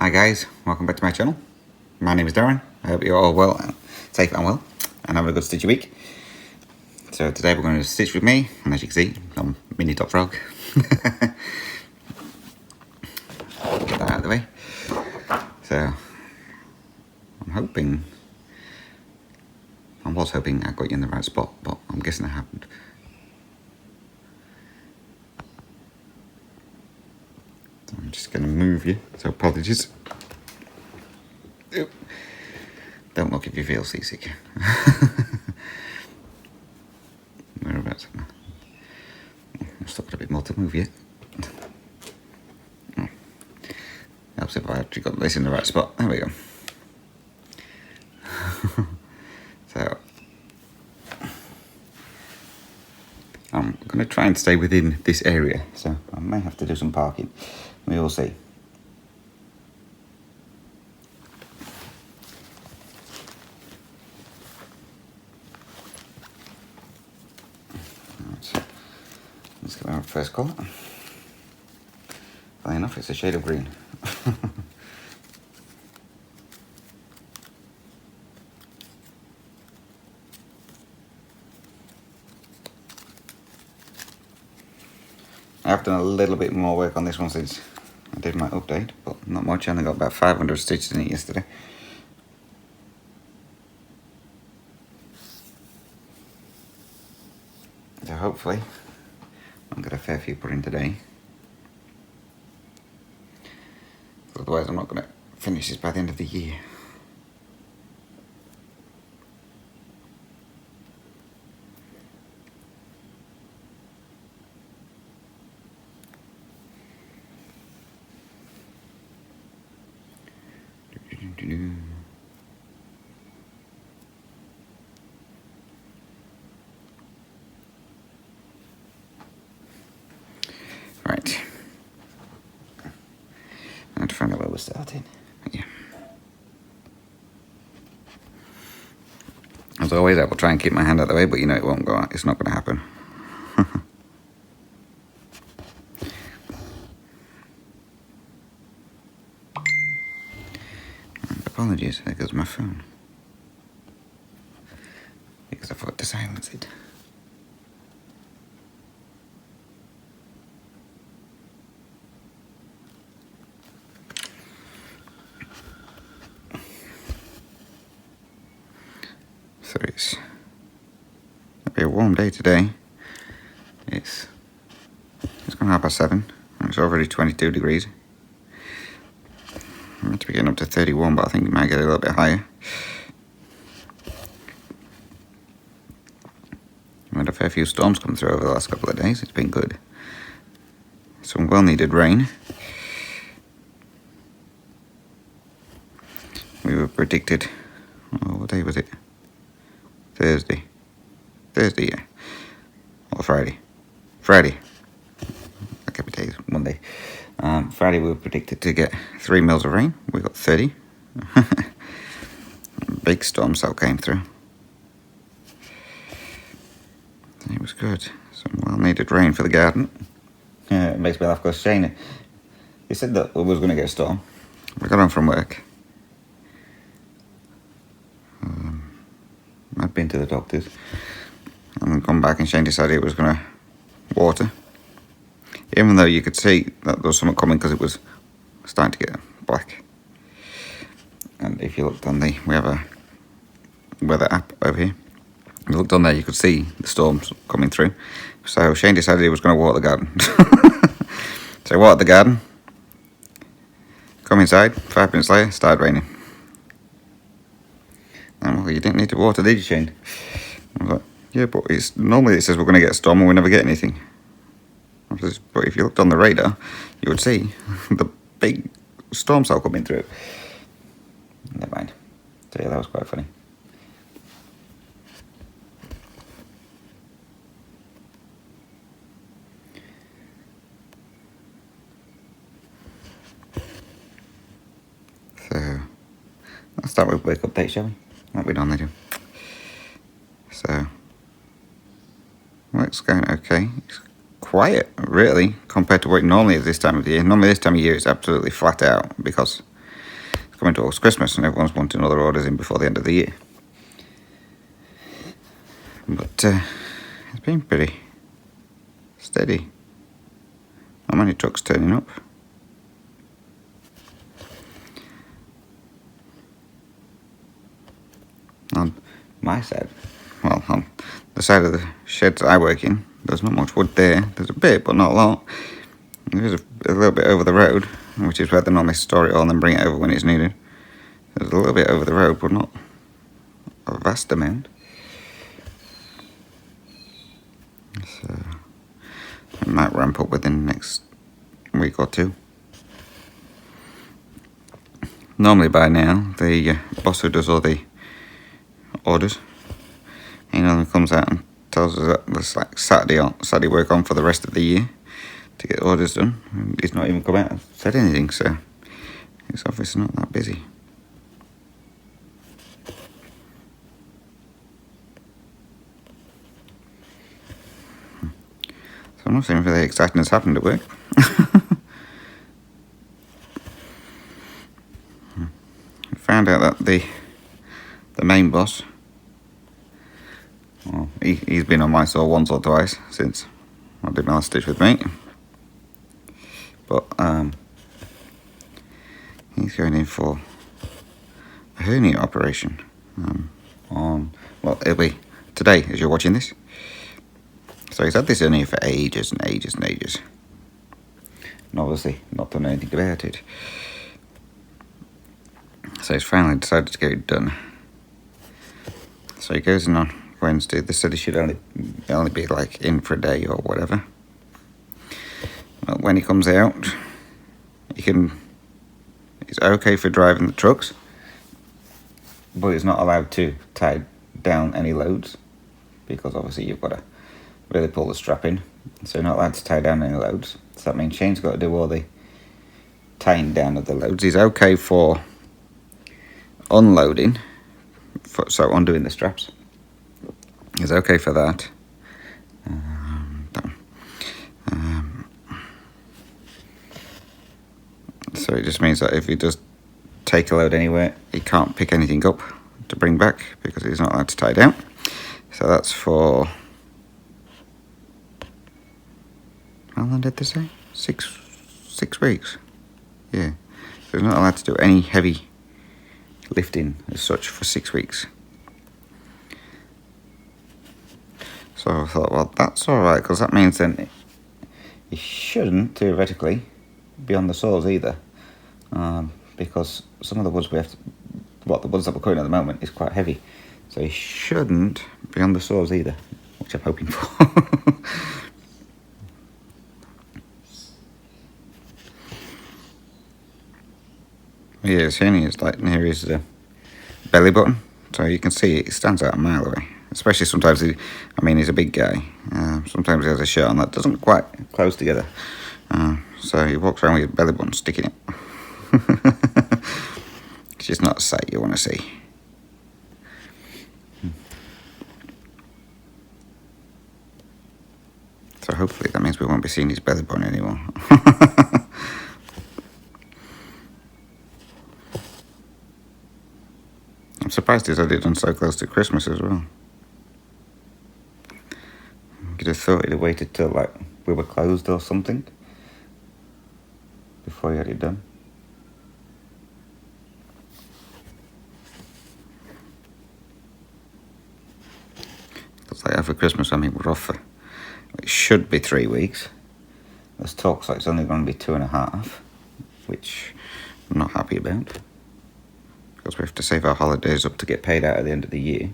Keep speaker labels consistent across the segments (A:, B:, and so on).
A: Hi guys, welcome back to my channel. My name is Darren. I hope you're all well, safe and well, and having a good stitchy week. So today we're going to stitch with me, and as you can see, I'm mini top frog. Get that out of the way. So I was hoping I got you in the right spot, but I'm guessing I haven't. So I'm just going to move you, so apologies. Don't look if you feel seasick. Whereabouts am I? I've still got a bit more to move yet. Oh. Helps if I actually got this in the right spot. There we go. So I'm going to try and stay within this area, so I may have to do some parking. We will see. Let's get our first colour. Funny enough, it's a shade of green. I've done a little bit more work on this one since I did my update, but not much. I only got about 500 stitches in it yesterday. So hopefully I'll get a fair few put in today. Otherwise I'm not going to finish this by the end of the year. Right. I have to find out where we're starting. Yeah. As always, I will try and keep my hand out of the way, but you know it won't go. It's not going to happen. Apologies, there goes my phone. Because I forgot to silence it. So it's it'll be a warm day today. It's gone 7:30 and it's already 22 degrees. I'm meant to be getting up to 31, but I think it might get a little bit higher. We've had a fair few storms come through over the last couple of days. It's been good. Some well-needed rain. We were predicted, what day was it? Thursday, yeah. Or Friday. I kept my days, Monday. Friday we were predicted to get 3 mils of rain. We got 30. Big storm cell came through. It was good. Some well-needed rain for the garden. It makes me laugh because Shane, he said that we was going to get a storm. We got home from work. I'd been to the doctors and then come back, and Shane decided it was going to water. Even though you could see that there was something coming because it was starting to get black. And if you looked on we have a weather app over here. If you looked on there, you could see the storms coming through. So Shane decided he was going to water the garden. So he watered the garden. Come inside, 5 minutes later, started raining. And well, you didn't need to water, did you, Shane? I was like, yeah, but normally it says we're going to get a storm and we never get anything. But if you looked on the radar, you would see the big storm cell coming through. Never mind. So yeah, that was quite funny. So let's start with wake update, shall we? What we normally do. So work's going okay. It's quiet, really, compared to what it normally is this time of the year. Normally this time of year it's absolutely flat out because coming towards Christmas and everyone's wanting other orders in before the end of the year. But it's been pretty steady. Not many trucks turning up. On my side, well, on the side of the sheds I work in, there's not much wood there. There's a bit, but not a lot. There's a little bit over the road, which is where they normally store it all and then bring it over when it's needed. There's a little bit over the road, but not a vast amount. So it might ramp up within the next week or two. Normally by now, the boss who does all the orders, he normally comes out and tells us that there's like Saturday work on for the rest of the year to get orders done. And he's not even come out and said anything, so it's obviously not that busy. So nothing really exciting has happened at work. I found out that the main boss, well, he's been on my saw once or twice since I did my last stitch with me. But he's going in for a hernia operation well, it'll be today as you're watching this. So he's had this hernia for ages and ages and ages, and obviously not done anything about it. So he's finally decided to get it done. So he goes in on Wednesday. They said he should only be like in for a day or whatever. Well, when he comes out, he's okay for driving the trucks, but he's not allowed to tie down any loads, because obviously you've got to really pull the strap in. So you're not allowed to tie down any loads. So that means Shane's got to do all the tying down of the loads. He's okay for unloading, so undoing the straps. He's okay for that. So it just means that if he does take a load anywhere, he can't pick anything up to bring back because he's not allowed to tie down. So that's for, how long did they say? 6 weeks. Yeah. So he's not allowed to do any heavy lifting as such for 6 weeks. So I thought, well, that's alright, because that means then he shouldn't theoretically be on the saws either, because some of the woods the woods that we're cutting at the moment is quite heavy, so he shouldn't be on the saws either, which I'm hoping for. Yeah, his hernia is like near his belly button, so you can see it stands out a mile away. Especially sometimes, he's a big guy. Sometimes he has a shirt on that doesn't quite close together. So he walks around with his belly button sticking it. It's just not a sight you want to see. So hopefully that means we won't be seeing his belly button anymore. I'm surprised he's had it done so close to Christmas as well. You'd have thought he'd have waited till like we were closed or something before he had it done. Looks like after Christmas, we're off for, it should be 3 weeks. There's talks like it's only going to be 2.5, which I'm not happy about, because we have to save our holidays up to get paid out at the end of the year.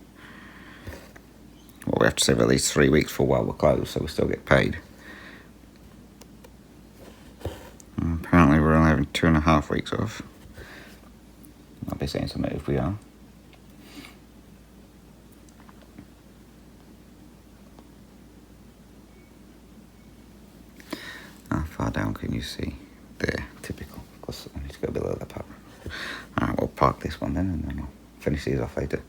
A: Well, we have to save at least 3 weeks for while we're closed, so we still get paid. And apparently we're only having 2.5 weeks off. I'll be saying something if we are. How far down can you see? There, typical. Of course, I need to go below the power. Alright, we'll park this one then, and then we'll finish these off later.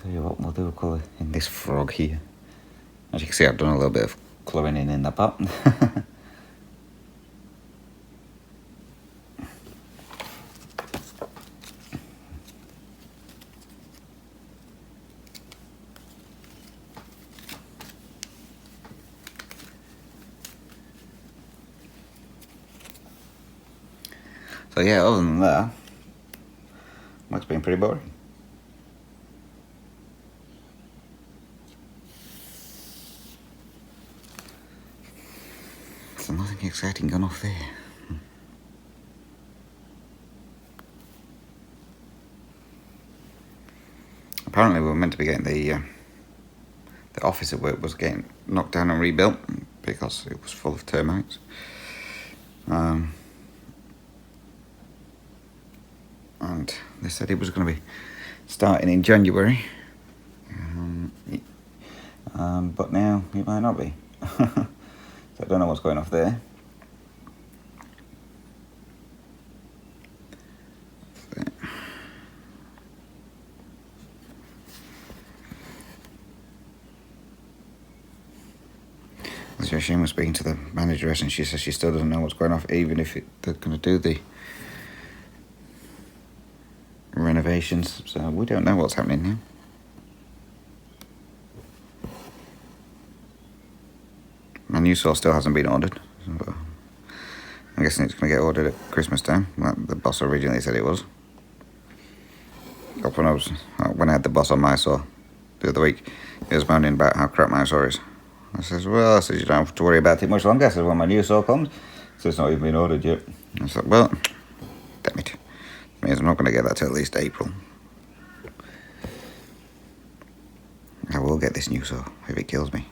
A: tell you what, we'll do a colour in this frog here. As you can see, I've done a little bit of colouring in the pot. So yeah, other than that, work's been pretty boring. So nothing exciting gone off there. Apparently we were meant to be getting the office at work was getting knocked down and rebuilt because it was full of termites. And they said it was going to be starting in January, but now it might not be. So I don't know what's going off there. So Shane was speaking to the manageress and she says she still doesn't know what's going off, even if they're going to do the renovations. So we don't know what's happening now. My new saw still hasn't been ordered. So I'm guessing it's going to get ordered at Christmas time, like the boss originally said it was. When I had the boss on my saw the other week, he was moaning about how crap my saw is. I says, well, you don't have to worry about it much longer. I said, when my new saw comes, so it's not even been ordered yet. I said, well, damn it. Means I'm not going to get that till at least April. I will get this new saw if it kills me.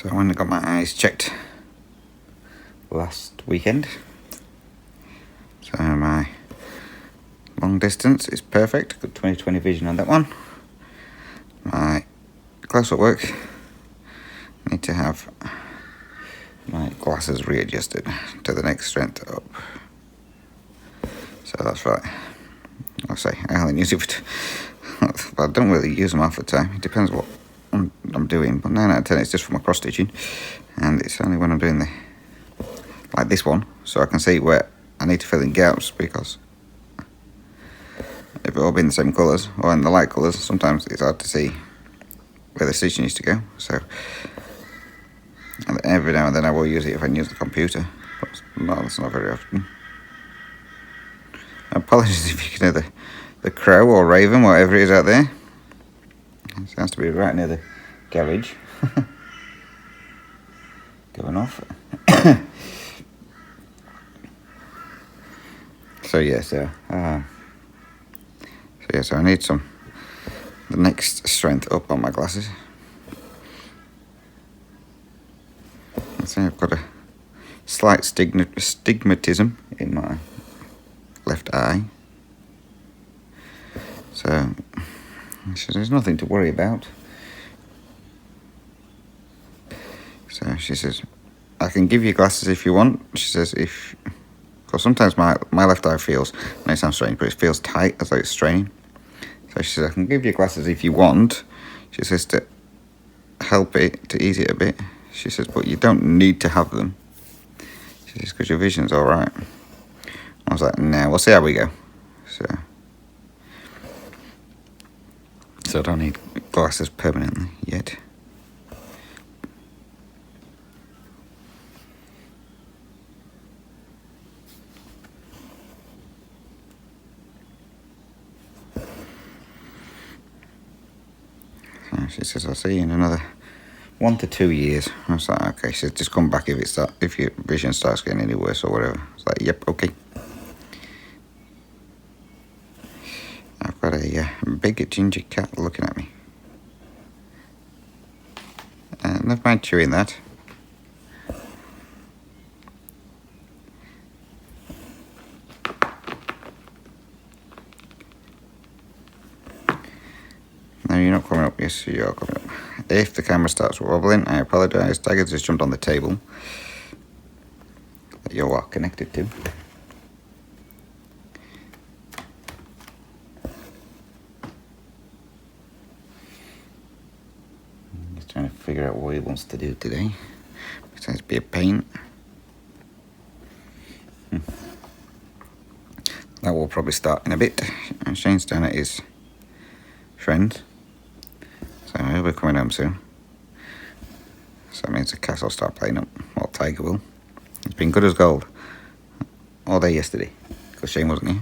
A: So I went and got my eyes checked last weekend. So my long distance is perfect. Got 20/20 vision on that one. My close-up work, I need to have my glasses readjusted to the next strength up. So that's right. I'll say I only use it for I don't really use them half the time. It depends what I'm doing, but 9 out of 10 it's just for my cross stitching, and it's only when I'm doing like this one, so I can see where I need to fill in gaps, because if it all be in the same colours or in the light colours, sometimes it's hard to see where the stitching needs to go. So every now and then I will use it if I can use the computer, but that's not very often. Apologies if you can hear the crow or raven, whatever it is out there. It sounds to be right near the garage. Going off. So I need the next strength up on my glasses. I say I've got a slight stigmatism in my left eye. So there's nothing to worry about. So she says, I can give you glasses if you want. She says, because sometimes my left eye feels, it may sound strange, but it feels tight, as though it's straining. So she says, I can give you glasses if you want. She says, to help it, to ease it a bit. She says, but you don't need to have them. She says, because your vision's all right. I was like, nah, we'll see how we go. So I don't need glasses permanently yet. So she says, I'll see you in another 1 to 2 years. I was like, okay. She says, just come back if your vision starts getting any worse or whatever. I was like, yep, okay. I've got a big ginger cat looking at me. Never mind chewing that. No, you're not coming up. Yes, you are coming up. If the camera starts wobbling, I apologise. Tiger just jumped on the table that you are connected to. Just trying to figure out what he wants to do today. Besides be a pain. That will probably start in a bit. And Shane's down at his friend. So he'll be coming home soon. So that means the cats will start playing up. Well, Tiger will. It's been good as gold all day yesterday. Because Shane wasn't here.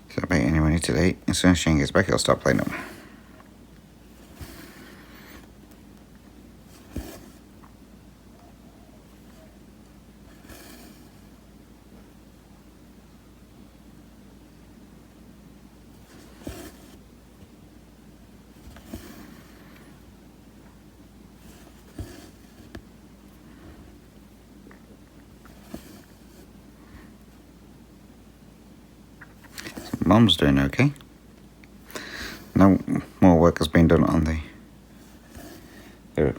A: So I bet anyway today, as soon as Shane gets back, he'll start playing up. Mum's doing okay. No more work has been done on the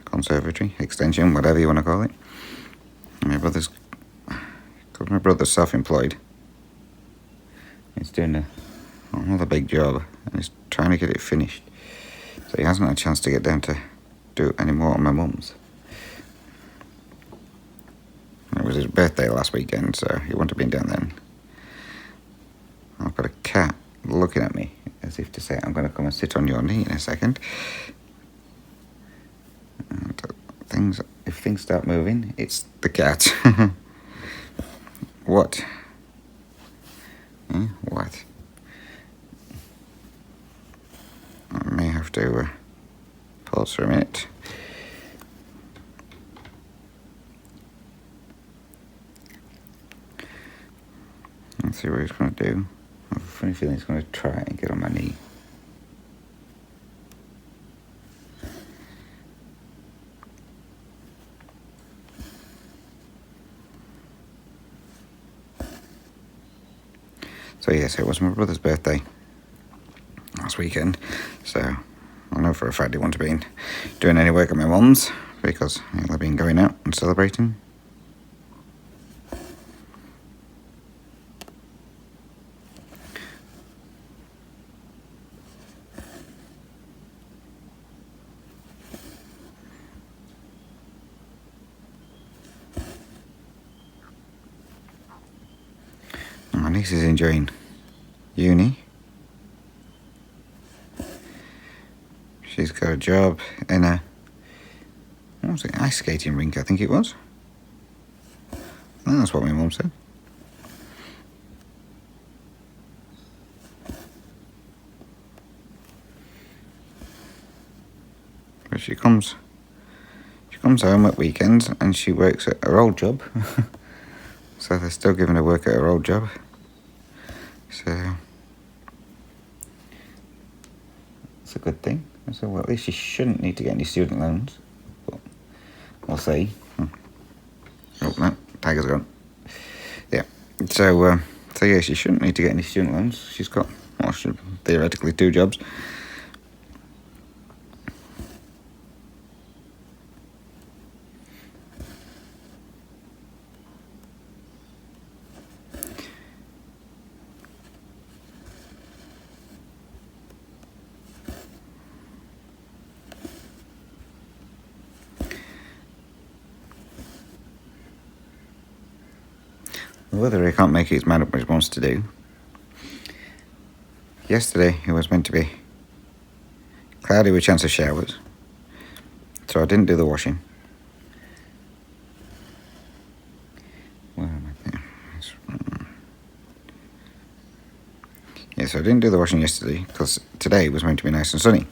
A: conservatory, extension, whatever you want to call it. My brother's, because my brother's self-employed, he's doing another big job and he's trying to get it finished. So he hasn't had a chance to get down to do any more on my mum's. It was his birthday last weekend, so he wouldn't have been down then. I've got a cat looking at me as if to say, I'm going to come and sit on your knee in a second. And if things start moving, it's the cat. What? What? I may have to pause for a minute. Let's see what he's going to do. I have a funny feeling he's going to try and get on my knee. So yes, it was my brother's birthday last weekend. So I know for a fact he wouldn't have been doing any work at my mum's because he'll have been going out and celebrating. My niece is enjoying uni. She's got a job in what was it, ice skating rink, I think it was. I think that's what my mum said. But she comes home at weekends and she works at her old job. So they're still giving her work at her old job. So it's a good thing. So well, at least she shouldn't need to get any student loans. But we'll see. Oh no, Tiger's gone. Yeah. So yeah, she shouldn't need to get any student loans. She's got theoretically 2 jobs. The weather, he can't make his mind up what he wants to do. Yesterday it was meant to be cloudy with chance of showers, so I didn't do the washing. Where am I there? Yeah, so I didn't do the washing yesterday because today was meant to be nice and sunny.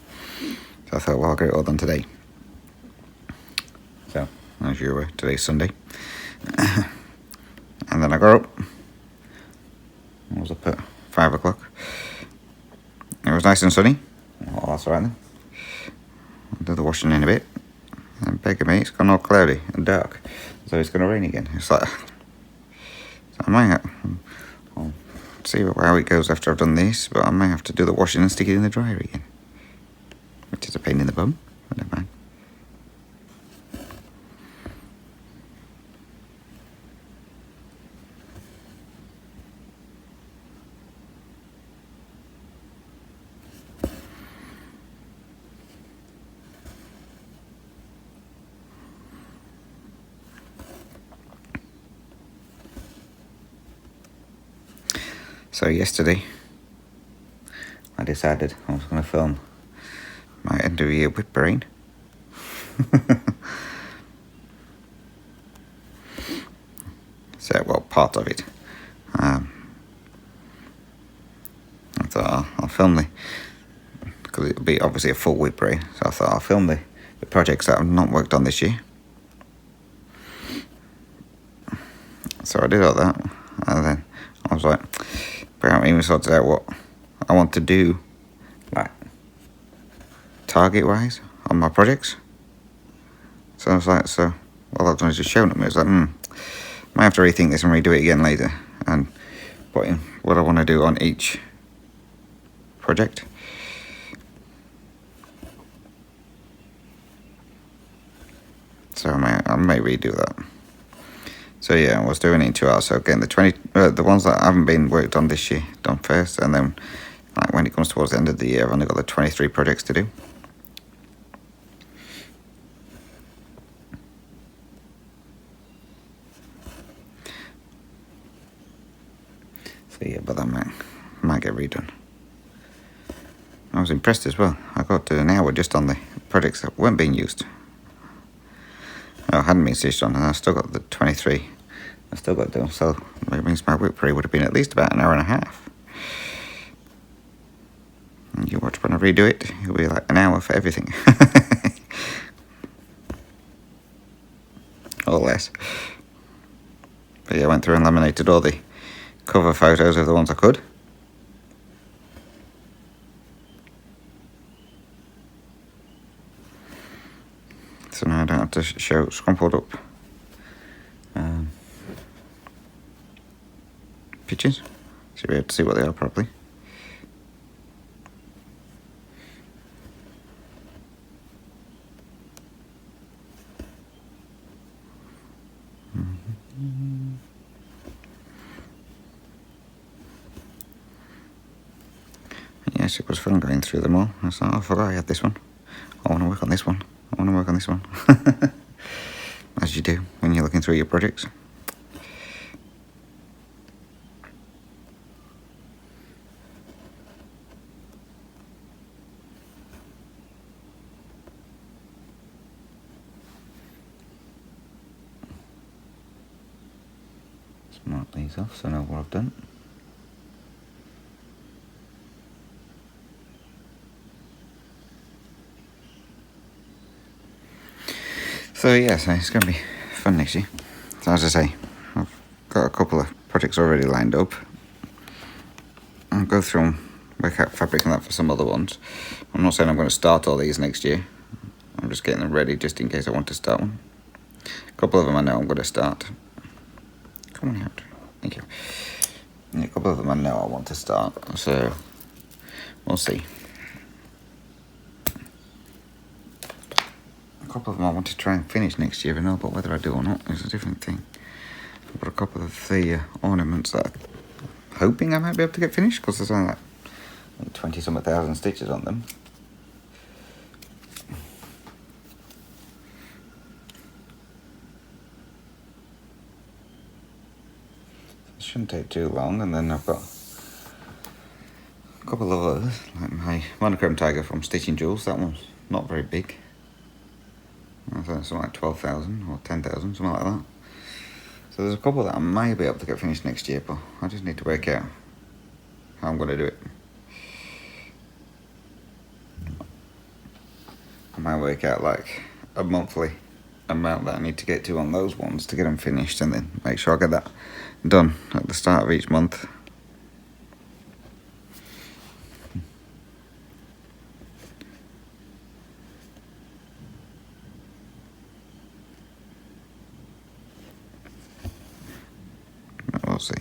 A: So I thought, well, I'll get it all done today. So, as you're aware, today's Sunday. And then I got up. I was up at 5 o'clock. It was nice and sunny. Oh, that's alright then. I'll do the washing in a bit. And beg me, it's gone all cloudy and dark. So it's going to rain again. It's like I might have, I'll see how it goes after I've done this, but I might have to do the washing and stick it in the dryer again, which is a pain in the bum, but never mind. So yesterday, I decided I was going to film my end of year whip brain. So, well, part of it. I thought I'll film because it'll be obviously a full whip brain. So I thought I'll film the projects that I've not worked on this year. So I did all that, and then I was like, I haven't even sorted out what I want to do, like, target-wise, on my projects. So I was like, well, that's when I was just showing them. It was like, might have to rethink this and redo it again later, and put in what I want to do on each project. So I may redo that. So yeah, I was doing it in 2 hours. So again, the ones that haven't been worked on this year done first, and then like when it comes towards the end of the year, I've only got the 23 projects to do. So yeah, but that might get redone. I was impressed as well. I got an hour just on the projects that weren't being used. I hadn't been stitched on, and I still got the 23. I still got to do, so it means my whip parade would have been at least about an hour and a half. And you watch when I redo it, it'll be like an hour for everything. Or less. But yeah, I went through and laminated all the cover photos of the ones I could. So now I don't have to show scrumpled up pictures, so you'll be able to see what they are properly. Yes, it was fun going through them all. I was like, I forgot I had this one. I want to work on this one. I want to work on this one. As you do when you're looking through your projects. Let's mark these off so I know what I've done. So yeah, so it's going to be fun next year. So as I say, I've got a couple of projects already lined up. I'll go through and work out fabric and that for some other ones. I'm not saying I'm going to start all these next year. I'm just getting them ready just in case I want to start one. A couple of them I know I'm going to start. Come on out. Thank you. Yeah, a couple of them I know I want to start, so we'll see. A couple of them I want to try and finish next year, but whether I do or not is a different thing. I've got a couple of the ornaments that I'm hoping I might be able to get finished, because there's only like 20-some thousand stitches on them. It shouldn't take too long, and then I've got a couple of others, like my monochrome tiger from Stitching Jewels. That one's not very big. I think it's something like 12,000 or 10,000, something like that. So there's a couple that I might be able to get finished next year, but I just need to work out how I'm going to do it. I might work out like a monthly amount that I need to get to on those ones to get them finished, and then make sure I get that done at the start of each month. We'll see.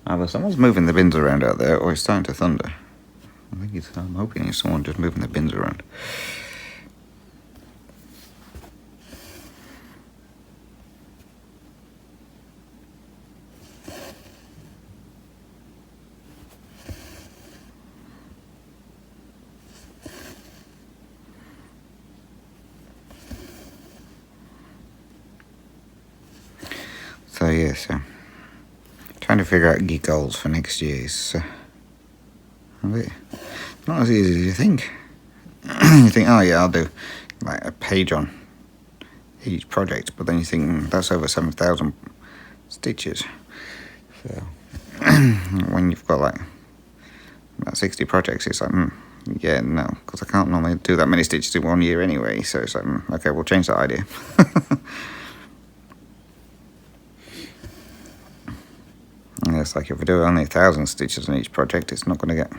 A: Either someone's moving the bins around out there, or it's starting to thunder. I'm hoping it's someone just moving the bins around. So yeah, trying to figure out geek goals for next year is not as easy as you think. You think, oh yeah, I'll do like a page on each project, but then you think that's over 7,000 stitches. So when you've got like about 60 projects, it's like, yeah, no, because I can't normally do that many stitches in 1 year anyway. So it's like, okay, we'll change that idea. And it's like if we do only 1,000 stitches on each project, it's not going to get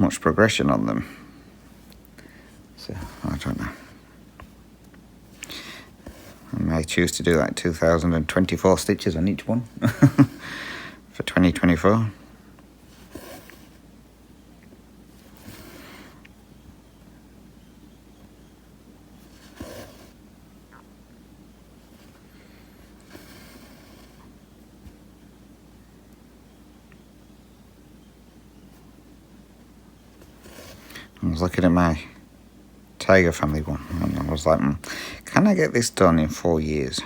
A: much progression on them. So I don't know. I may choose to do like 2,024 stitches on each one for 2024. I was looking at my Tiger Family one, and I was like, can I get this done in 4 years?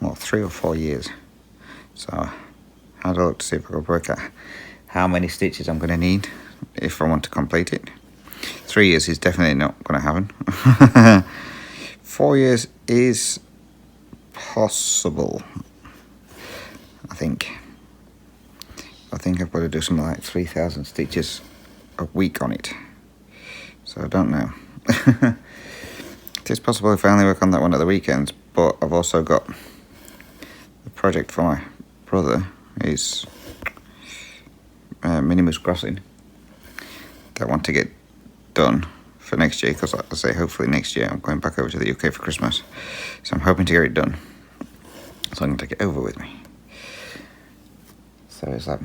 A: Well, 3 or 4 years. So I had a look to see if I could work out how many stitches I'm going to need if I want to complete it. 3 years is definitely not going to happen. 4 years is possible, I think. I think I've got to do something like 3,000 stitches a week on it. So I don't know. It is possible if I only work on that one at the weekends, but I've also got the project for my brother is Minimus Crossing that I want to get done for next year, because like I say, hopefully next year I'm going back over to the UK for Christmas, so I'm hoping to get it done so I can take it over with me. So it's like,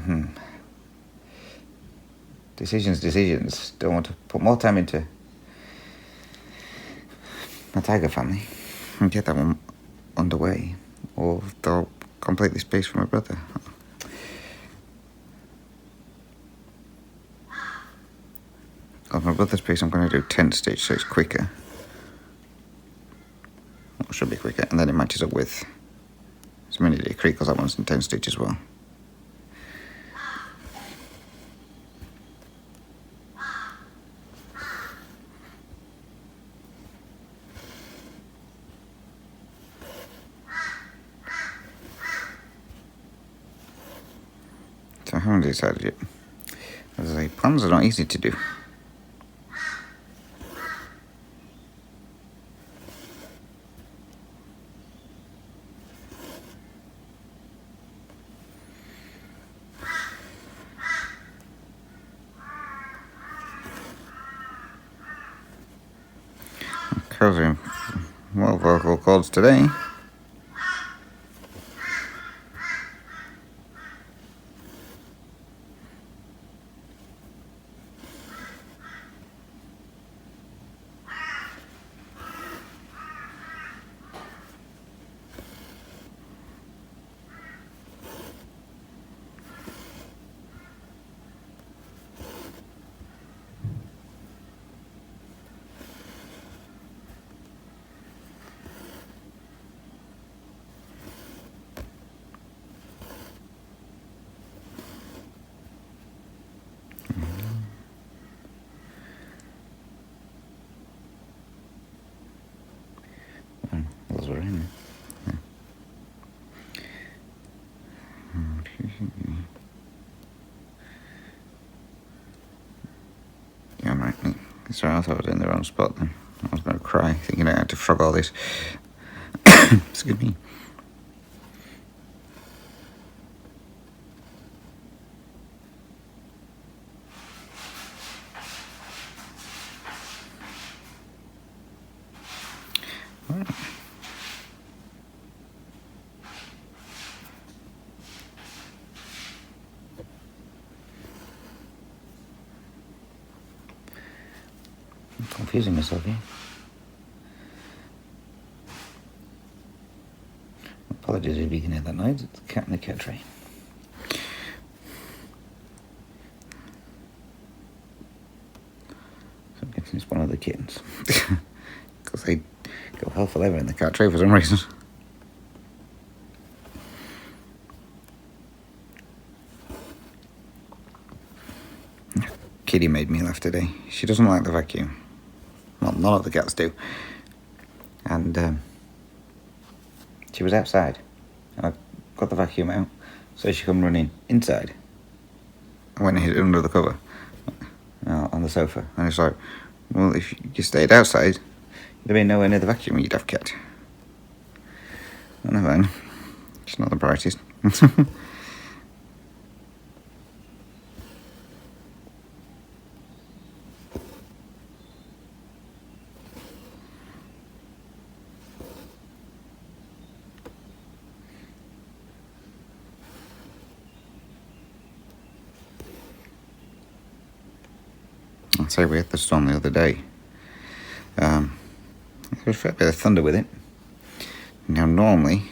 A: decisions. Don't want to put more time into my Tiger Family and get that one underway, or they'll complete this piece for my brother. On my brother's piece I'm going to do 10 stitch, so it's quicker. Or should be quicker, and then it matches up with Serenity Creek, because that one's in 10 stitch as well. So I haven't decided yet. As I say, plans are not easy to do. Covering well vocal cords today. Those were in. Yeah, right. Sorry, I thought I was in the wrong spot then. I was going to cry, thinking I had to frog all this. Excuse me. Confusing myself here. Apologies if you can hear that noise. It's the cat in the cat tray. So I'm guessing it's one of the kittens. Because they go hell for leather in the cat tray for some reason. Kitty made me laugh today. She doesn't like the vacuum. Well, none of the cats do. And she was outside. And I got the vacuum out. So she come running inside. I went and hid it under the cover. On the sofa. And it's like, well, if you stayed outside, you'd have been nowhere near the vacuum, you'd have kept. Well, never mind. It's not the brightest. I'd say we had the storm the other day. There was a fair bit of thunder with it. Now, normally,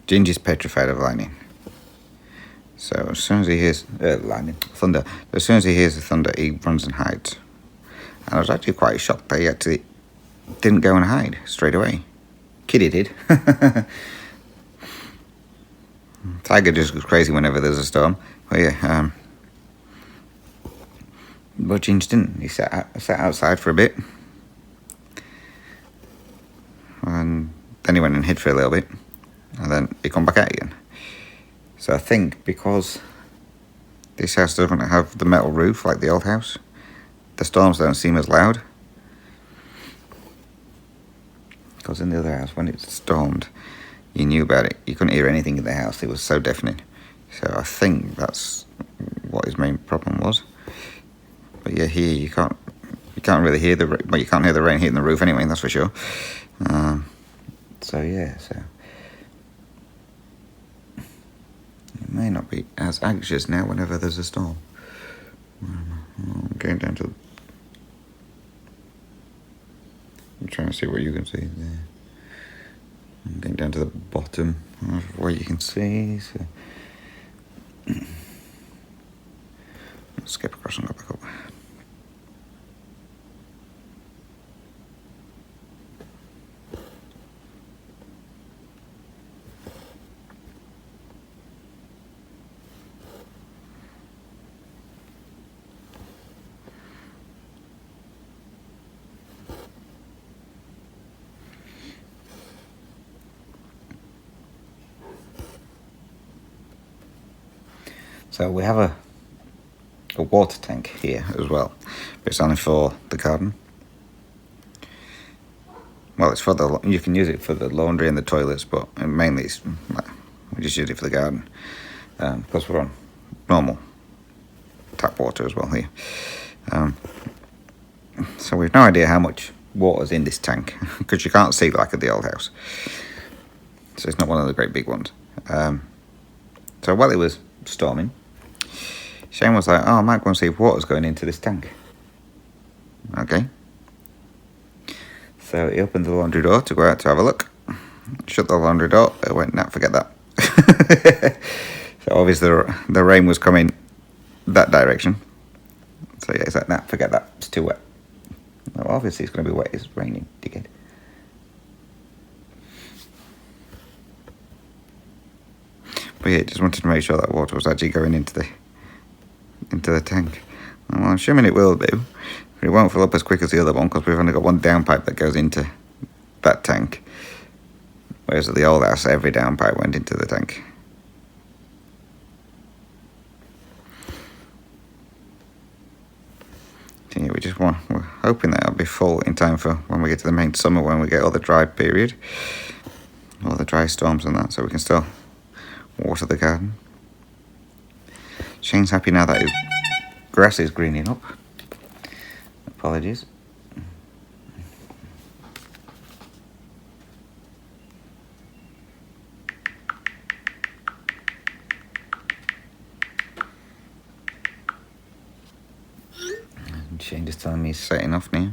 A: Ginger's petrified of lightning. So as soon as he hears thunder, as soon as he hears the thunder, he runs and hides. And I was actually quite shocked that he actually didn't go and hide straight away. Kitty did. Tiger just goes crazy whenever there's a storm. But yeah, but Ginger didn't. He sat outside for a bit. And then he went and hid for a little bit. And then he come back out again. So I think because this house doesn't have the metal roof like the old house, the storms don't seem as loud. Because in the other house, when it stormed, you knew about it. You couldn't hear anything in the house. It was so deafening. So I think that's what his main problem was. But yeah, here you can't really hear you can't hear the rain hitting the roof anyway. That's for sure. So yeah, it may not be as anxious now whenever there's a storm. I'm going down to. I'm trying to see what you can see there. I'm getting down to the bottom of what you can see. So let's skip across and go back up. So we have a water tank here as well, but it's only for the garden. Well, it's you can use it for the laundry and the toilets, but mainly we just use it for the garden because we're on normal tap water as well here. So we've no idea how much water's in this tank because you can't see like at the old house. So it's not one of the great big ones. So while it was storming, Shane was like, oh, I might go and see if water's going into this tank. Okay. So he opened the laundry door to go out to have a look. Shut the laundry door. I went, nah, forget that. So obviously the rain was coming that direction. So yeah, he's like, nah, forget that. It's too wet. Well, obviously it's going to be wet. It's raining, dickhead. But yeah, just wanted to make sure that water was actually going into the tank. Well, I'm assuming it will do, but it won't fill up as quick as the other one because we've only got one downpipe that goes into that tank. Whereas at the old house, every downpipe went into the tank. So yeah, we're hoping that it'll be full in time for when we get to the main summer, when we get all the dry period, all the dry storms and that, so we can still water the garden. Shane's happy now that his grass is greening up. Apologies. And Shane just telling me he's setting off now.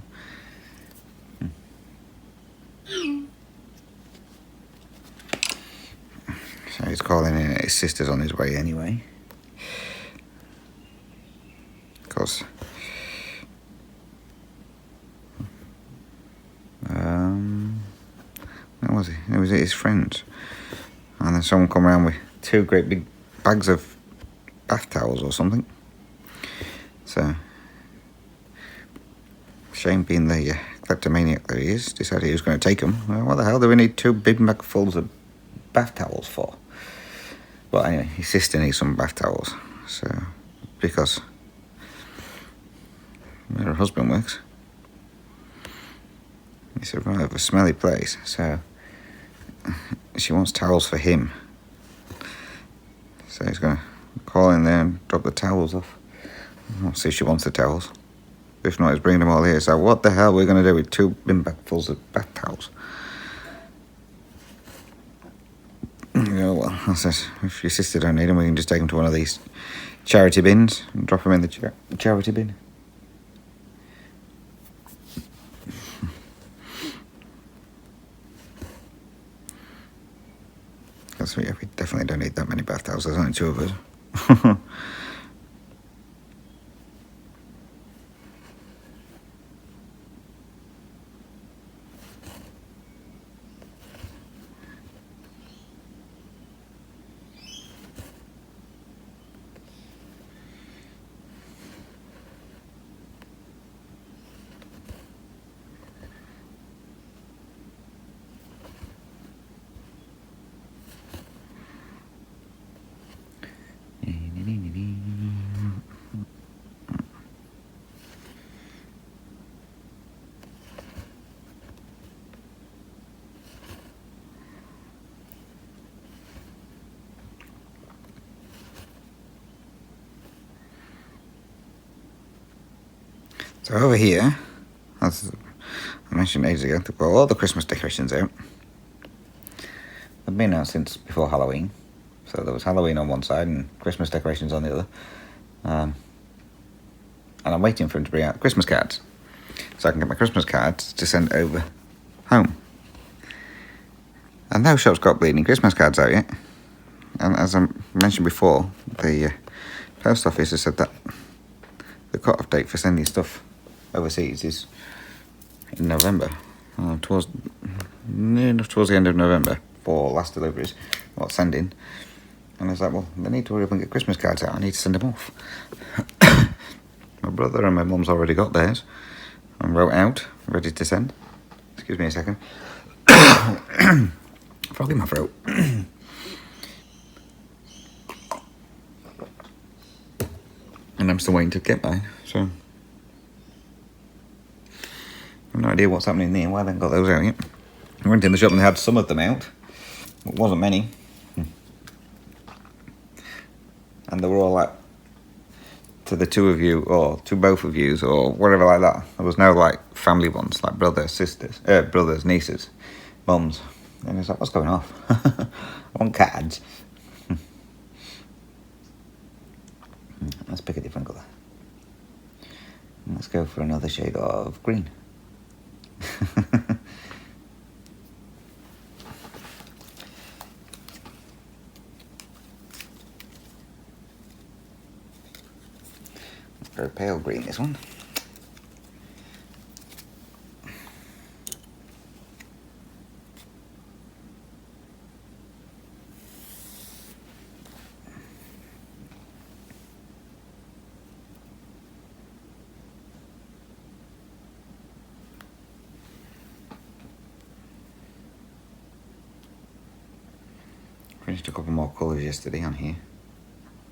A: So he's calling in his sister's on his way anyway. Because where was he? It was his friends. And then someone come around with 2 great big bags of bath towels or something. So Shane, being the kleptomaniac that he is, decided he was going to take them. Well, what the hell do we need 2 big bagfuls of bath towels for? But anyway, his sister needs some bath towels. So, because where her husband works, it's a rather smelly place. So she wants towels for him. So he's going to call in there and drop the towels off. I'll see if she wants the towels. If not, he's bringing them all here. So what the hell are we going to do with 2 bin bagfuls of bath towels? Yeah, well, I says, if your sister don't need them, we can just take them to one of these charity bins and drop them in the charity bin. Because we definitely don't need that many bath towels. There's only 2 of us. So over here, as I mentioned ages ago, they've got all the Christmas decorations out. They've been out since before Halloween. So there was Halloween on one side and Christmas decorations on the other. And I'm waiting for him to bring out Christmas cards, so I can get my Christmas cards to send over home. And no shop's got bleeding Christmas cards out yet. And as I mentioned before, the post office has said that the cut-off date for sending stuff overseas is in November, towards the end of November for last deliveries, or sending. And I was like, well, they need to hurry up and get Christmas cards out. I need to send them off. My brother and my mum's already got theirs and wrote out, ready to send. Excuse me a second. Frog in my throat. And I'm still waiting to get mine, so I've no idea what's happening there, why they haven't got those out yet. I went in the shop and they had some of them out, but it wasn't many. And they were all like, to the 2 of you, or to both of yous, or whatever like that. There was no like family ones, like brothers, sisters, brothers, nieces, mums. And it's like, what's going off? I want cards. Let's pick a different colour. Let's go for another shade of green. Very pale green, this one. Finished a couple more colours yesterday on here.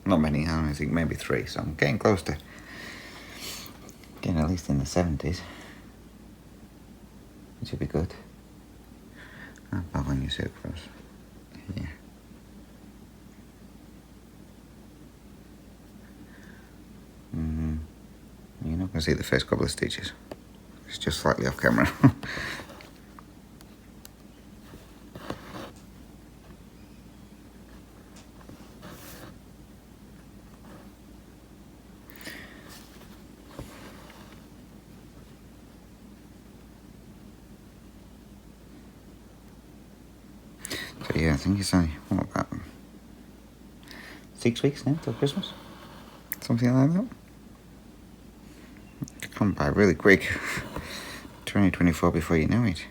A: Not many, I think maybe 3, so I'm getting close to getting at least in the 70s, which would be good. How about when you see it across here? You're not going to see the first couple of stitches. It's just slightly off camera. But yeah, I think it's only, what, about 6 weeks now till Christmas? Something like that. It's come by really quick. 2024 before you know it.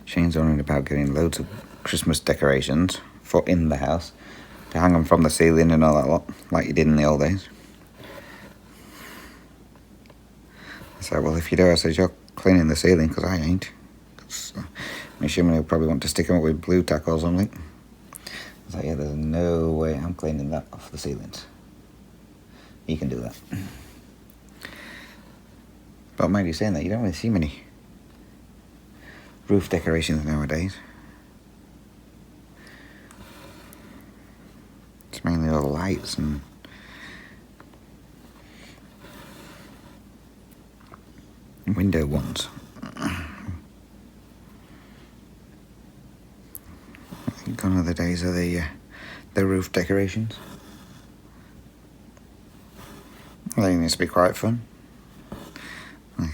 A: Shane's worried about getting loads of Christmas decorations for in the house to hang them from the ceiling and all that lot, like you did in the old days. So, well, if you do, I said, you're cleaning the ceiling, because I ain't. I'm assuming he'll probably want to stick them up with blue tack or something. I was like, yeah, there's no way I'm cleaning that off the ceilings. You can do that. But mind you saying that, you don't really see many roof decorations nowadays. It's mainly all lights and window ones. I think gone are the days of the roof decorations. I think this will be quite fun. Like,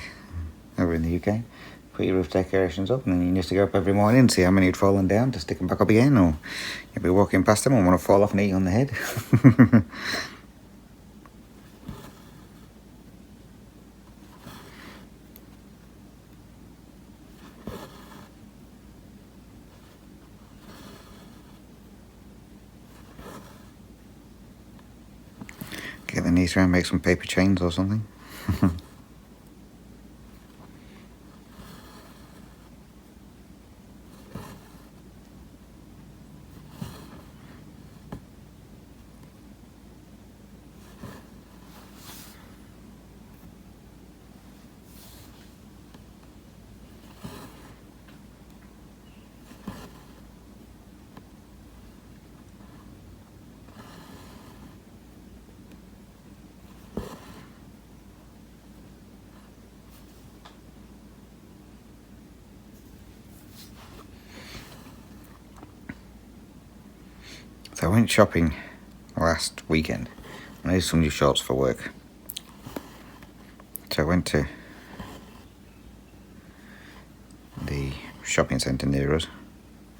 A: over in the UK, put your roof decorations up and then you used to go up every morning and see how many had fallen down to stick them back up again, or you'll be walking past them and want to fall off and eat you on the head. Get the niece around, make some paper chains or something. So I went shopping last weekend. I needed some new shorts for work. So I went to the shopping centre near us.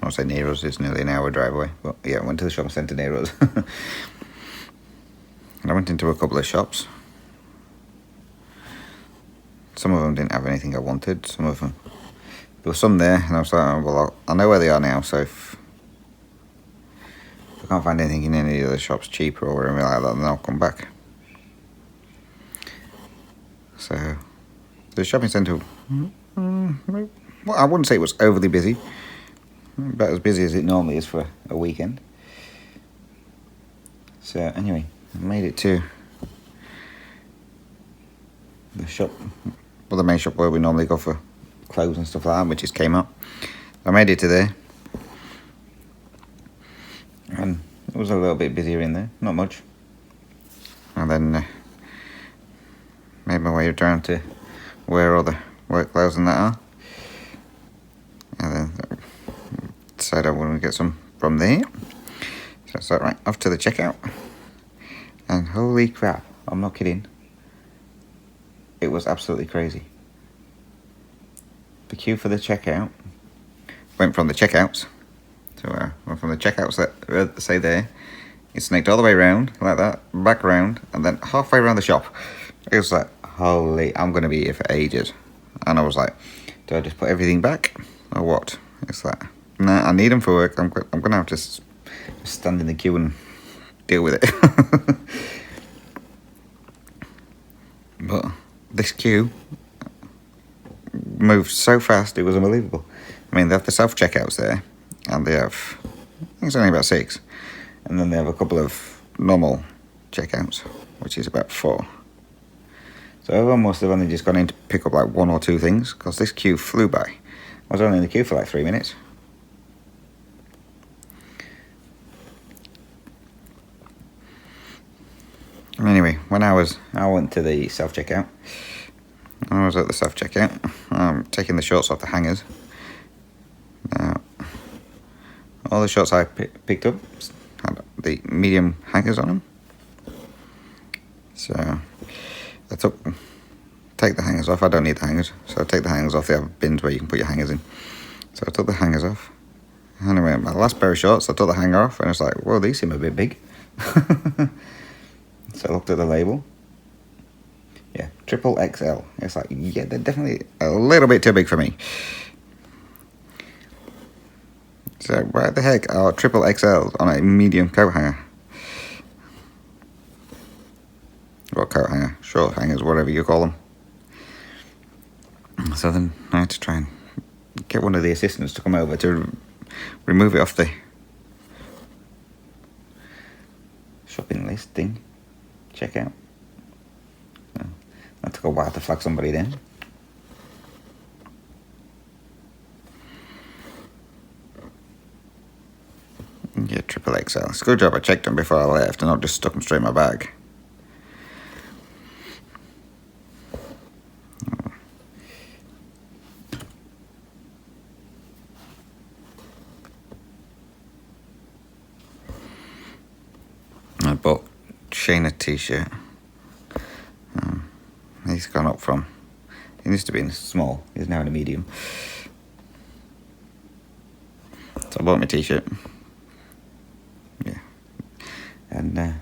A: I won't say near us, it's nearly an hour drive away. But yeah, I went to the shopping centre near us. And I went into a couple of shops. Some of them didn't have anything I wanted. Some of them, there was some there, and I was like, oh, well, I know where they are now, so if I can't find anything in any of the shops cheaper or anything like that, then I'll come back. So, the shopping centre, well, I wouldn't say it was overly busy, but as busy as it normally is for a weekend. So, anyway, I made it to the shop, well, the main shop where we normally go for clothes and stuff like that, which is Kmart. I made it to there, and it was a little bit busier in there, not much. And then made my way down to where all the work clothes and that are, and then decided I wanted to get some from there. So I started right off to the checkout, and holy crap, I'm not kidding, it was absolutely crazy. The queue for the checkout went from the checkouts, so went from the checkouts that say there, it snaked all the way around like that, back around, and then halfway around the shop. It was like, holy, I'm going to be here for ages. And I was like, do I just put everything back or what? It's like, nah, I need them for work. I'm going to have to stand in the queue and deal with it. But this queue moved so fast, it was unbelievable. I mean, they have the self-checkouts there, and they have, I think it's only about 6. And then they have a couple of normal checkouts, which is about 4. So everyone must have only just gone in to pick up like 1 or 2 things, because this queue flew by. I was only in the queue for like 3 minutes. when I went to the self-checkout. I was at the self-checkout, taking the shorts off the hangers. Now, all the shorts I picked up had the medium hangers on them. So I take the hangers off. I don't need the hangers, so I take the hangers off. They have bins where you can put your hangers in. So I took the hangers off. Anyway, my last pair of shorts, I took the hanger off, and it's like, whoa, these seem a bit big. So I looked at the label. Yeah, triple XL. It's like, yeah, they're definitely a little bit too big for me. So why the heck are triple XLs on a medium coat hanger? Or coat hanger, short hangers, whatever you call them. So then I had to try and get one of the assistants to come over to remove it off the shopping list thing. Check out. That took a while to flag somebody then. Yeah, triple XL. It's a good job I checked them before I left and not just stuck them straight in my bag. I bought Shane a t-shirt. He's gone up from, he used to be in a small, he's now in a medium. So I bought him a t-shirt. Yeah. And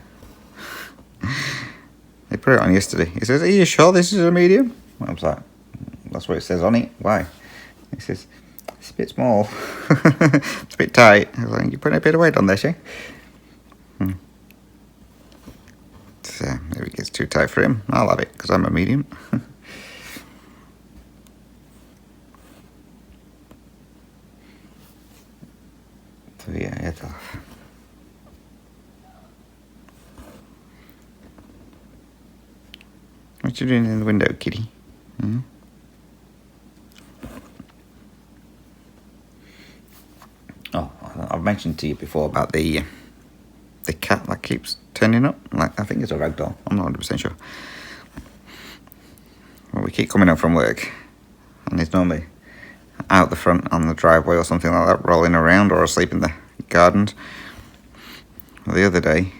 A: he put it on yesterday. He says, are you sure this is a medium? I was like, that's what it says on it. Why? He says, it's a bit small. It's a bit tight. I was like, you're putting a bit of weight on there, Shane. So if it gets too tight for him, I'll have it because I'm a medium. So yeah, it's off. What you doing in the window, kitty? Hmm? Oh, I've mentioned to you before about the cat that keeps turning up. Like, I think it's a ragdoll. I'm not 100% sure. Well, we keep coming home from work, and he's normally out the front on the driveway or something like that, rolling around or asleep in the gardens. Well, the other day,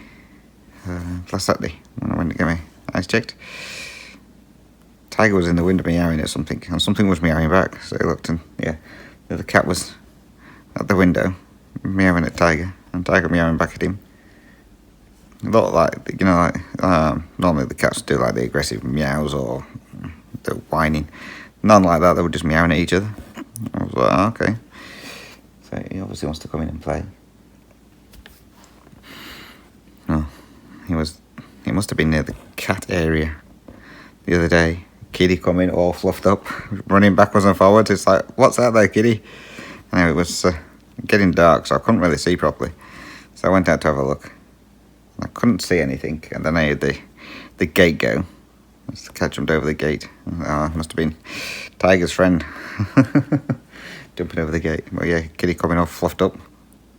A: last Saturday, when I went to get my eyes checked, Tiger was in the window meowing at something, and something was meowing back. So I looked, and yeah, the cat was at the window meowing at Tiger, and Tiger meowing back at him. A lot like, you know, like normally the cats do like the aggressive meows or the whining. None like that. They were just meowing at each other. I was like, oh, okay. So he obviously wants to come in and play. Oh, he must have been near the cat area the other day. Kitty come in all fluffed up, running backwards and forwards. It's like, what's that there, Kitty? And it was getting dark, so I couldn't really see properly. So I went out to have a look. I couldn't see anything, and then I heard the gate go. The cat jumped over the gate. Oh, it must have been Tiger's friend jumping over the gate. But yeah, Kitty coming off fluffed up,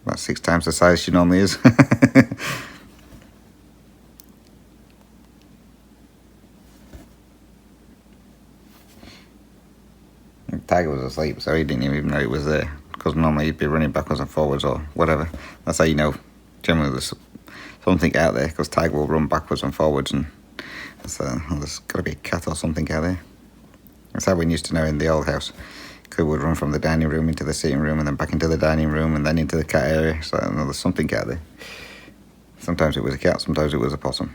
A: about 6 times the size she normally is. Tiger was asleep, so he didn't even know it was there, because normally he'd be running backwards and forwards or whatever. That's how you know generally there's something out there, because Tiger will run backwards and forwards, and so there's got to be a cat or something out there. That's how we used to know in the old house. Kid would run from the dining room into the sitting room, and then back into the dining room, and then into the cat area. So there's something out there. Sometimes it was a cat, sometimes it was a possum.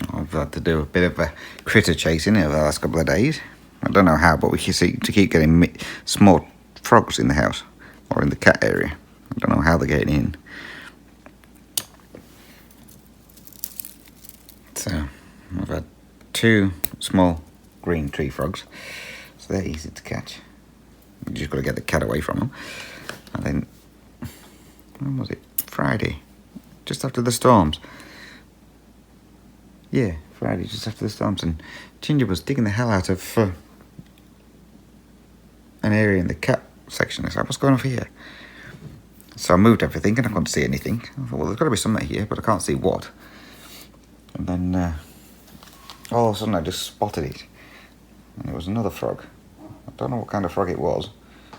A: I've had to do a bit of a critter chasing over the last couple of days. I don't know how, but we seem to keep getting small frogs in the house or in the cat area. I don't know how they're getting in. So I've had 2 small green tree frogs, so they're easy to catch. You just got to get the cat away from them. And then, when was it? Friday. just after the storms. Yeah, Friday, just after the storms. And Ginger was digging the hell out of an area in the cat section. I was like, what's going on here? So I moved everything and I couldn't see anything. I thought, well, there's got to be something here, but I can't see what. And then all of a sudden I just spotted it. And it was another frog. I don't know what kind of frog it was.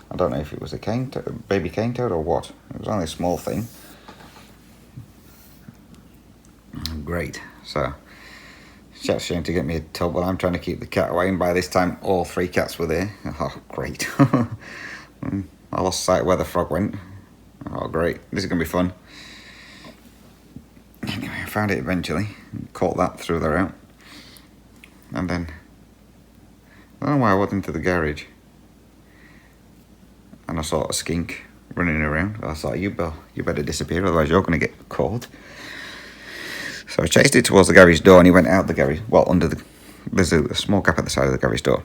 A: I don't know if it was a baby cane toad or what. It was only a small thing. Great. So Chat's trying to get me a tub while I'm trying to keep the cat away, and by this time all 3 cats were there. Oh, great. I lost sight of where the frog went. Oh, great. This is going to be fun. Anyway, I found it eventually. Caught that, threw that out. And then, I don't know why I walked into the garage. And I saw a skink running around. I thought, you better disappear, otherwise you're going to get caught. So I chased it towards the garage door, and he went out the garage. Well, there's a small gap at the side of the garage door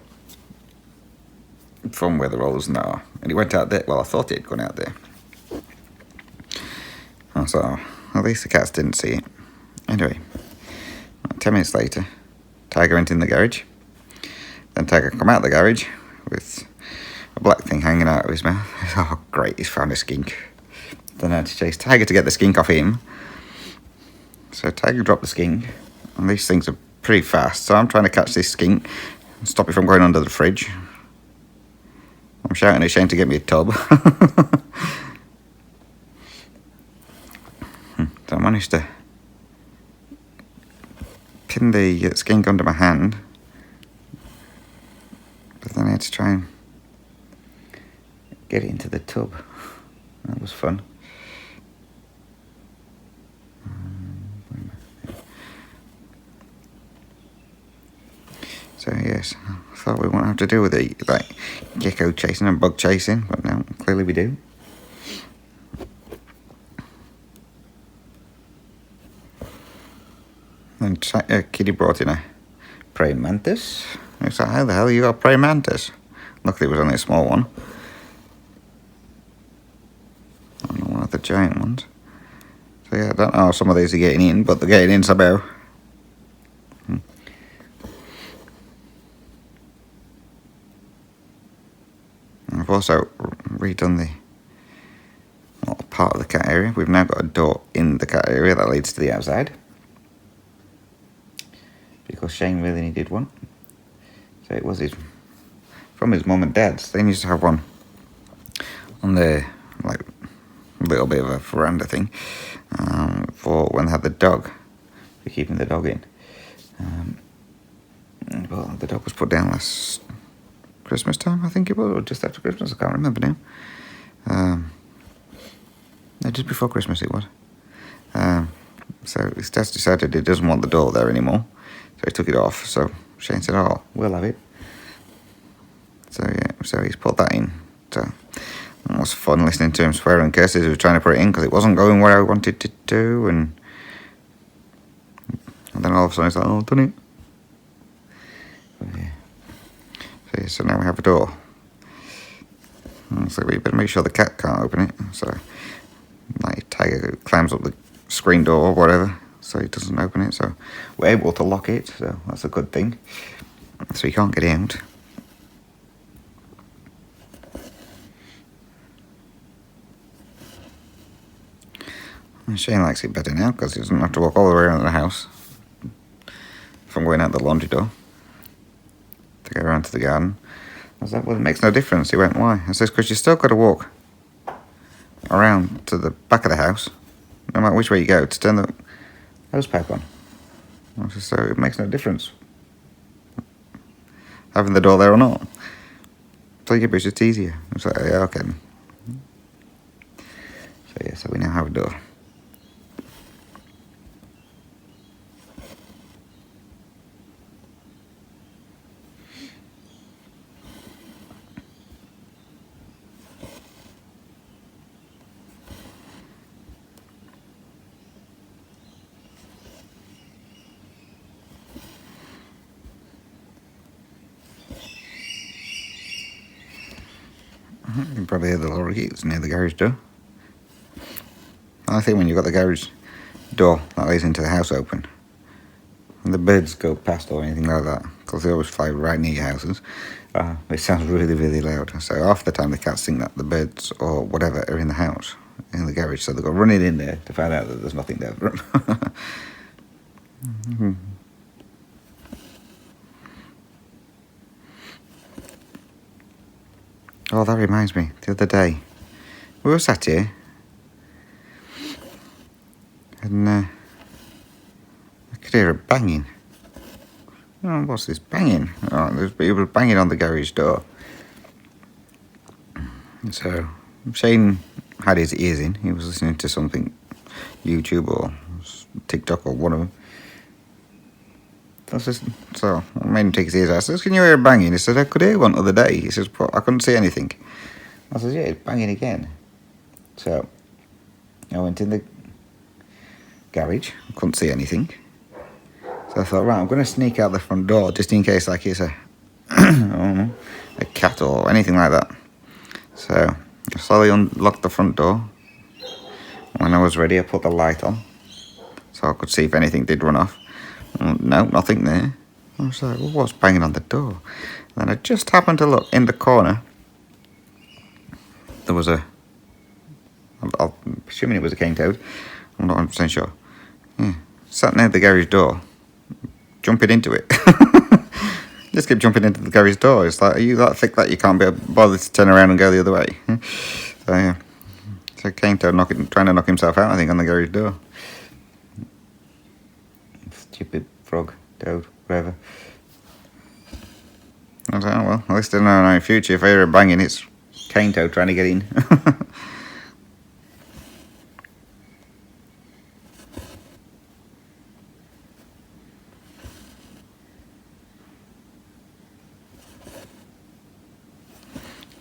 A: from where the rollers are. And he went out there. Well, I thought he'd gone out there. So at least the cats didn't see it. Anyway, 10 minutes later, Tiger went in the garage. Then Tiger come out the garage with a black thing hanging out of his mouth. Oh, great, he's found a skink. Then I had to chase Tiger to get the skink off him. So Tiger dropped the skink, and these things are pretty fast, so I'm trying to catch this skink and stop it from going under the fridge. I'm shouting at Shane to get me a tub. So I managed to pin the skink under my hand, but then I had to try and get it into the tub. That was fun. So yes, I thought we wouldn't have to do with it, like gecko chasing and bug chasing, but no, clearly we do. And Kitty brought in a praying mantis. I was like, how the hell you got a praying mantis? Luckily it was only a small one. Not one of the giant ones. So yeah, I don't know how some of these are getting in, but they're getting in somehow. I've also redone the part of the cat area. We've now got a door in the cat area that leads to the outside, because Shane really needed one. So it was from his mum and dad's. They used to have one on the little bit of a veranda thing for when they had the dog, for keeping the dog in. Well, the dog was put down last Christmas time, I think it was, or just after Christmas, I can't remember now. No, just before Christmas it was. So his dad decided he doesn't want the door there anymore, so he took it off. So Shane said, oh, we'll have it. So yeah, so he's put that in. So it was fun listening to him swear and curse as he was trying to put it in, because it wasn't going where I wanted it to, and then all of a sudden he's like, oh, I've done it. So now we have a door. So we better make sure the cat can't open it. So like Tiger climbs up the screen door or whatever, so he doesn't open it. So we're able to lock it, so that's a good thing. So he can't get out. And Shane likes it better now, because he doesn't have to walk all the way around the house from going out the laundry door to go around to the garden. I was like, well, it makes no difference. He went, why? I says, because you still got to walk around to the back of the house, no matter which way you go, to turn the hose pipe on. I said, so it makes no difference having the door there or not. So yeah, but it's just easier. I was like, yeah, okay. So yeah, so we now have a door. You can probably hear the lorry near the garage door. I think when you've got the garage door that leads into the house open. And the birds go past or anything like that, because they always fly right near your houses. It sounds really, really loud. So half the time the cats think that the birds or whatever are in the house, in the garage. So they go running in there to find out that there's nothing there for them. Oh, that reminds me. The other day, we were sat here, and I could hear a banging. Oh, what's this banging? Oh, there's people banging on the garage door. So Shane had his ears in. He was listening to something, YouTube or TikTok or one of them. So I made him take his ears out. I said, "Can you hear a banging?" He said, "I could hear one the other day." He says, "But I couldn't see anything." I said, "Yeah, it's banging again." So I went in the garage. I couldn't see anything. So I thought, right, I'm going to sneak out the front door just in case, like, it's a, I don't know, a cat or anything like that. So I slowly unlocked the front door. When I was ready, I put the light on so I could see if anything did run off. No, nothing there. I was like, well, what's banging on the door? And then I just happened to look in the corner. There was I'm assuming it was a cane toad. I'm not 100% sure. Yeah, sat near the garage door, jumping into it. Just keep jumping into the garage door. It's like, are you that thick that you can't be bothered to turn around and go the other way? So yeah, so cane toad trying to knock himself out, I think, on the garage door. Stupid frog, toad, whatever. I was like, oh well, at least I know in the future if I hear a banging, it's cane toad trying to get in.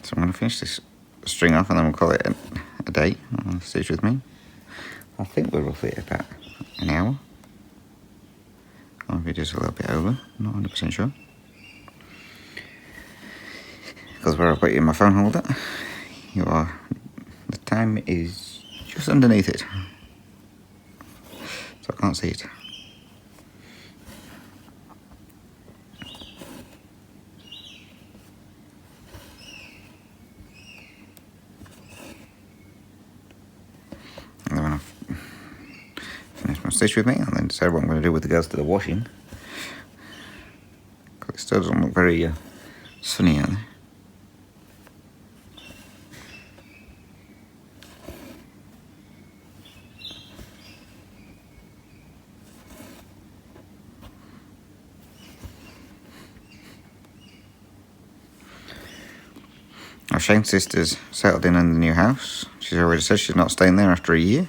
A: So I'm going to finish this string off and then we'll call it a day on Stitch With Me. I think we're roughly about an hour. Or maybe just a little bit over, not 100% sure. Because where I put it in my phone holder, the time is just underneath it. So I can't see it. And then when I've finished my Stitch With Me, and then decide what I'm going to do with the girls to the washing. Because it still doesn't look very sunny out there. Shane's sister's settled in the new house. She's already said she's not staying there after a year.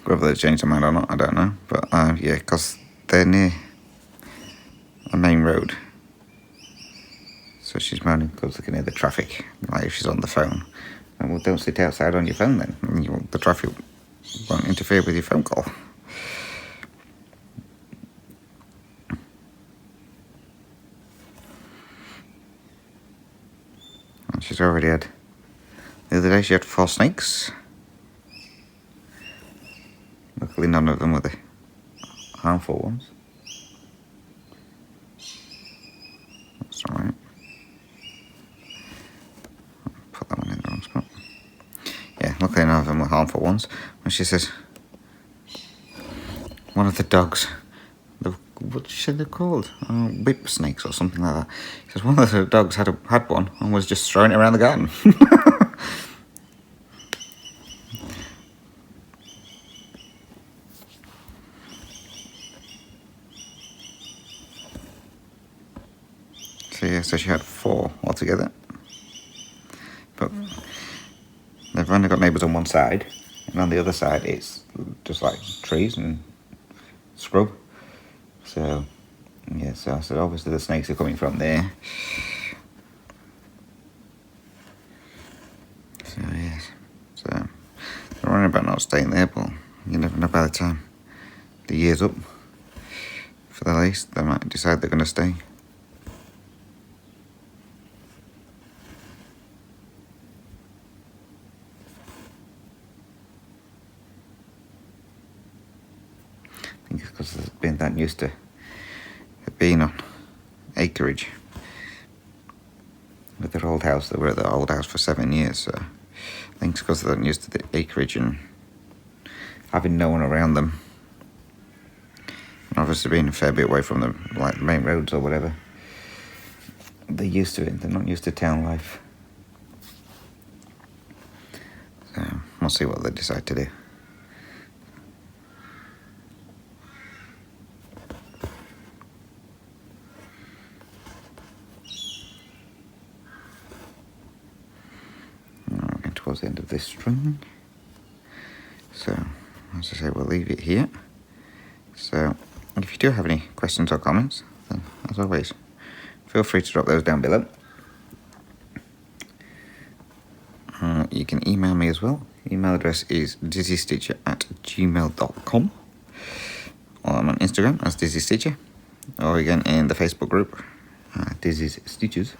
A: Whether they changed their mind or not, I don't know. But yeah, because they're near a main road. So she's moaning because they can hear the traffic, like if she's on the phone. And well, don't sit outside on your phone then. The traffic won't interfere with your phone call. She's already had, the other day she had 4 snakes. Luckily none of them were the harmful ones. That's alright. Put that one in the wrong spot. Yeah, luckily none of them were harmful ones. And she says, one of the dogs, what did she say they're called? Whip snakes or something like that. She says one of the dogs had one and was just throwing it around the garden. So yeah, so she had 4 altogether. But they've only got neighbours on one side, and on the other side it's just like trees and scrub. So yeah, so I said obviously the snakes are coming from there. So yes, so they're worrying about not staying there, but you never know, by the time the year's up for the lease, they might decide they're going to stay. because they've been that used to being on acreage. With their old house, they were at their old house for 7 years, so I think it's because they're used to the acreage and having no one around them. And obviously being a fair bit away from the main roads or whatever. They're used to it, they're not used to town life. So we'll see what they decide to do. Towards the end of this string, so as I say, we'll leave it here. So if you do have any questions or comments, then as always, feel free to drop those down below. You can email me as well. Email address is dizzystitcher@gmail.com, or I'm on Instagram as Dizzy Stitcher, or again in the Facebook group Dizzy's Stitches.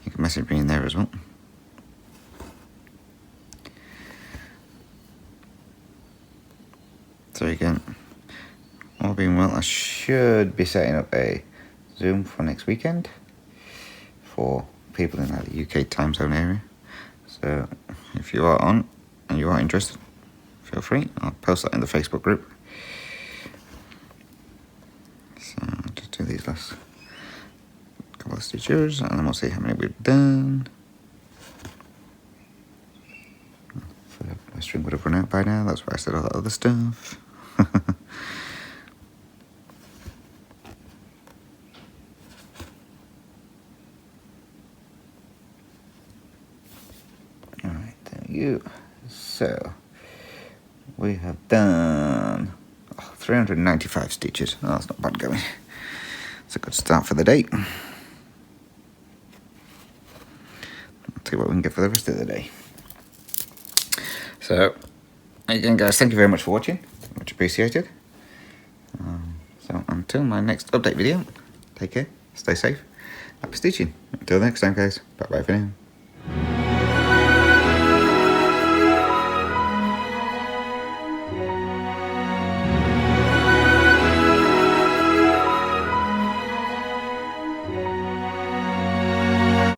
A: You can message me in there as well. So again, all being well, I should be setting up a Zoom for next weekend for people in the UK time zone area. So if you are on and you are interested, feel free. I'll post that in the Facebook group. So I'll just do these last couple of stitches and then we'll see how many we've done. My string would have run out by now, that's why I said all that other stuff. Alright, there you go. So we have done 395 stitches. Oh, that's not bad going. It's a good start for the day. Let's see what we can get for the rest of the day. So, again guys, thank you very much for watching, much appreciated. So until my next update video, take care, stay safe, happy stitching. Until next time guys, bye bye for now.